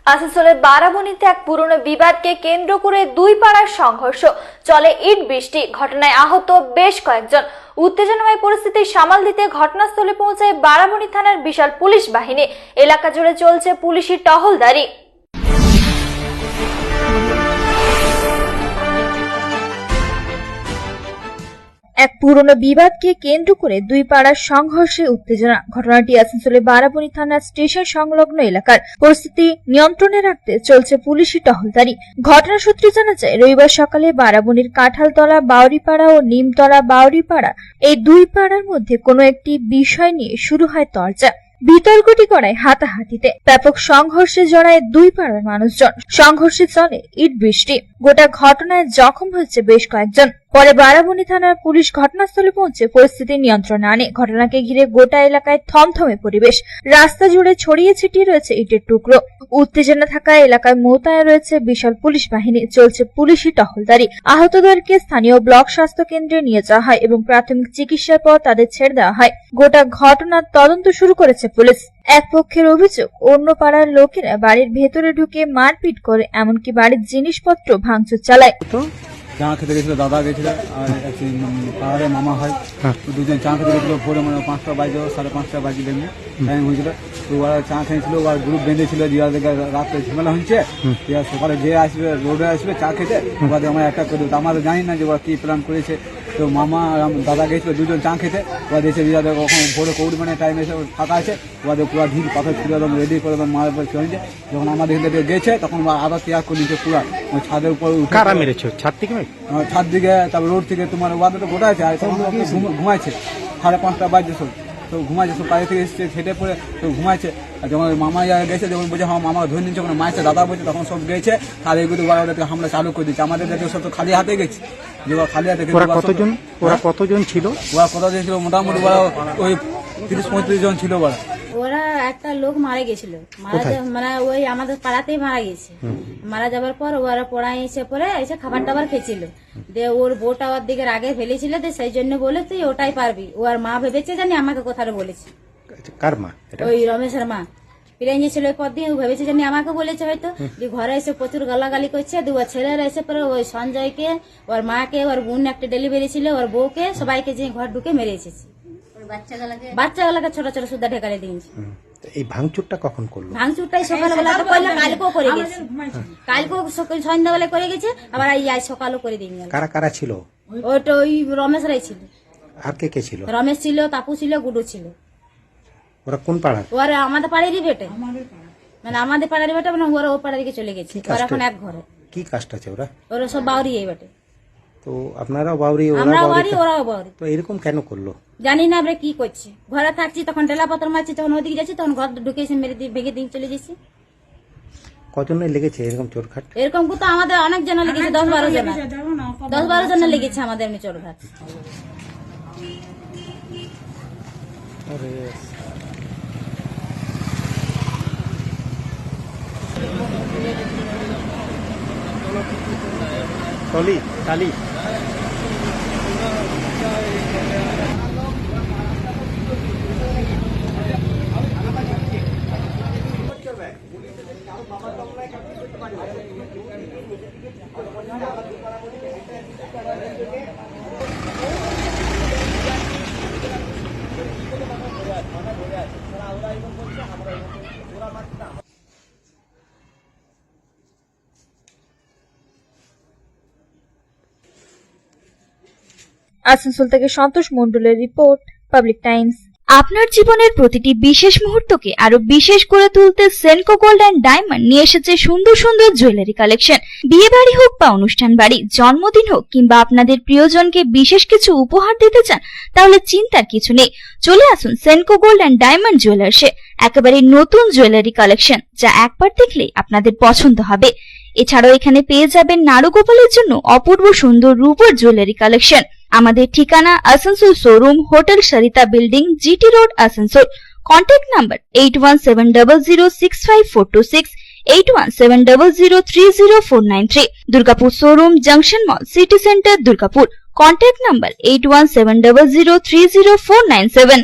আসানসোলের বারাবণীতে এক পুরনো বিবাদকে কেন্দ্র করে দুই পাড়ার সংঘর্ষ, চলে ইট বৃষ্টি। ঘটনায় আহত বেশ কয়েকজন। উত্তেজনাময় পরিস্থিতি সামাল দিতে ঘটনাস্থলে পৌঁছায় বারাবণী থানার বিশাল পুলিশ বাহিনী। এলাকা জুড়ে চলছে পুলিশি টহলদারি। এক পুরনো বিবাদকে কেন্দ্র করে দুই পাড়ার সংঘর্ষে উত্তেজনা। ঘটনাটি আসানসোলের বারাবণী থানার স্টেশন সংলগ্ন এলাকার। পরিস্থিতি নিয়ন্ত্রণে রাখতে চলছে পুলিশি টহলদারি। ঘটনা সূত্রে জানা যায়, রবিবার সকালে বারাবণীর কাঁঠালতলা বাউরিপাড়া ও নিমতলা বাউরিপাড়া এই দুই পাড়ার মধ্যে কোনো একটি বিষয় নিয়ে শুরু হয় তরজা। বিতর্কটি করায় হাতাহাতিতে ব্যাপক সংঘর্ষে জড়ায় দুই পাড়ার মানুষজন। সংঘর্ষে চলে ইট বৃষ্টি। গোটা ঘটনায় জখম হয়েছে বেশ কয়েকজন। পরে বারাবণী থানার পুলিশ ঘটনাস্থলে পৌঁছে পরিস্থিতি নিয়ন্ত্রণে আনে। ঘটনাকে ঘিরে গোটা এলাকায় থমথমে পরিবেশ। রাস্তা জুড়ে ছড়িয়ে ছিটিয়ে রয়েছে ইটের টুকরো। উত্তেজনা থাকা এলাকায় মোতায়েন রয়েছে বিশাল পুলিশ বাহিনী। চলছে পুলিশি টহলদারি। আহতদেরকে স্থানীয় ব্লক স্বাস্থ্য কেন্দ্রে নিয়ে যাওয়া হয় এবং প্রাথমিক চিকিৎসার পর তাদের ছেড়ে দেওয়া হয়। গোটা ঘটনার তদন্ত শুরু করেছে পুলিশ। এক পক্ষের অভিযোগ, অন্য পাড়ার লোকেরা বাড়ির ভেতরে ঢুকে মারপিট করে, এমনকি বাড়ির জিনিসপত্র ভাঙচুর চালায়। চা খেতে গেছিল, দাদা গেছিল আর পাহাড়ে মামা হয়, দুজন চা খেতে গেছিল। ভোরে মানে 5টা বাজে, 5:30 বাজে দেখি টাইম হয়েছিল। তো ওরা চা খেয়েছিল, ওরা গ্রুপ বেঁধেছিল। রাত্রে ঝামেলা হচ্ছে, সকালে যে আসবে রোডে আসবে চা খেতে, ওদের আমার একটা করে দিত। আমরা জানি না যে ওরা কি প্ল্যান করেছে। তো মামা দাদা গেছিল দুজন চা খেতে। ওরা দেশে কখন ভোরে কৌড়ি মানে টাইম এসে ফাঁকা আছে, ওদের পুরো ঢিল পাথর তুলে একদম রেডি করে মারার পর চলেছে। যখন আমাদের গেছে তখন আবার তৈরি করে নিচ্ছে পুরো ছাদের উপর। কারা মেরেছে? ছাদ থেকে? ছাদ দিকে, তারপর রোড থেকে তোমার ওয়াদে তো গোটা আছে। আর ঘুমাইছে 5:30 বাজে সব, তো ঘুমাইছে সব, কাজে থেকে এসছে ছেটে পড়ে তো ঘুমাইছে। আর যখন মামা গেছে, যখন বলছে হ্যাঁ মামা ধরে নিচ্ছে, ওখানে মাইছে দাদা বলছে, তখন সব গেছে। আর এগুলো ওদেরকে হামলা চালু করে দিচ্ছে। আমাদের দেখে সব তো খালি হাতে গেছে। যে খালি হাতে কতজন ছিল? ওরা কতজন ছিল? মোটামুটি ওরা ওই 30-35 জন ছিল। ওরা একটা লোক মারা গেছিল, মানে ওই আমাদের পাড়াতেই মারা গেছে। মারা যাবার পর ওরা পড়ায় এসে পরে এসে খাবার টাবার খেয়েছিল। দিয়ে ওর বউটা ওর দিকে আগে ফেলেছিল, সেই জন্য বলে তুই ওটাই পারবি। ওর মা ভেবেছে জানি আমাকে কথাটা বলেছে। কার মা? ওই রমেশের মা ফিরে ছিল পর দিয়ে ভেবেছে জানি আমাকে বলেছে হয়তো। ঘরে এসে প্রচুর গালাগালি করছে। ওর ছেলেরা এসে পরে ওই সঞ্জয়কে, ওর মাকে, ওর বোন একটা ডেলিভারি ছিল, ওর বউকে সবাইকে যে ঘর ঢুকে মেরে এসেছে। বাচ্চাগুলোকে ছোট ছোট সুদ্ধা ঢেকালে দিয়েছে। এই ভাঙচুরটা কখন করলো? ভাঙচুরটাই সকালবেলা তো করলো, কালকেও করে গেছে। কালকেও সন্ধ্যাবেলা করে গেছে, আবার আজ সকালও করে দিয়ে গেল। কারা কারা ছিল? ওইটা ওই রমেশরাই ছিল। আর কে কে ছিল? রমেশ ছিল, তাপু ছিল, গুডু ছিল। ওরা কোন পাড়ার? ওরা আমাদের পাড়ারই বেটে, মানে আমাদের পাড়ারই বেটে, মানে ওরা ও পাড়া দিকে চলে গেছে। ওরা এখন এক ঘরে। কি কাস্ট আছে ওরা? ওরা সব বাউরি এই বেটে। তো আপনারাও বাউরি, আমরাও বাউরি, ওরাও বাউরি। তো এরকম কেন করলো জানি না আমরা কি করছি। ঘরে থাকছি তখন ঢেলা পাথর মারছি, তখন ওদিকে যাচ্ছি তখন ঘর ঢুকে এসে মেরে দিয়ে ভেঙে দিয়ে চলে যাচ্ছি। কজনের লেগেছে এরকম চোরঘাট? এরকম তো আমাদের অনেক জনের লেগেছে, 10-12 জন। 10-12 জনের লেগেছে আমাদের এমনি চোরঘাট। টলি টালি আসানসোল থেকে সন্তোষ মণ্ডলের রিপোর্ট, পাবলিক টাইমস। আপনার জীবনের প্রতিটি বিশেষ মুহূর্তকে আরো বিশেষ করে তুলতে সেনকো গোল্ড এন্ড ডায়মন্ড নিয়ে এসেছে সুন্দর সুন্দর জুয়েলারি কালেকশন। বিয়ে বাড়ি হোক বা অনুষ্ঠান বাড়ি, জন্মদিন হোক কিংবা আপনাদের প্রিয়জনকে বিশেষ কিছু উপহার দিতে চান, তাহলে চিন্তার কিছু নেই। চলে আসুন সেনকো গোল্ড এন্ড ডায়মন্ড জুয়েলার্সে। একেবারে নতুন জুয়েলারি কালেকশন, যা একবার দেখলেই আপনাদের পছন্দ হবে। এছাড়াও এখানে পেয়ে যাবেন নারুগোপালের জন্য অপূর্ব সুন্দর রূপোর জুয়েলারি কালেকশন। আমাদের ঠিকানা Asansol showroom, hotel Sarita building, GT road, Asansol. Contact number 8170065426, 8170030493। Durgapur showroom, junction mall, city centre, Durgapur. Contact number 8170030497।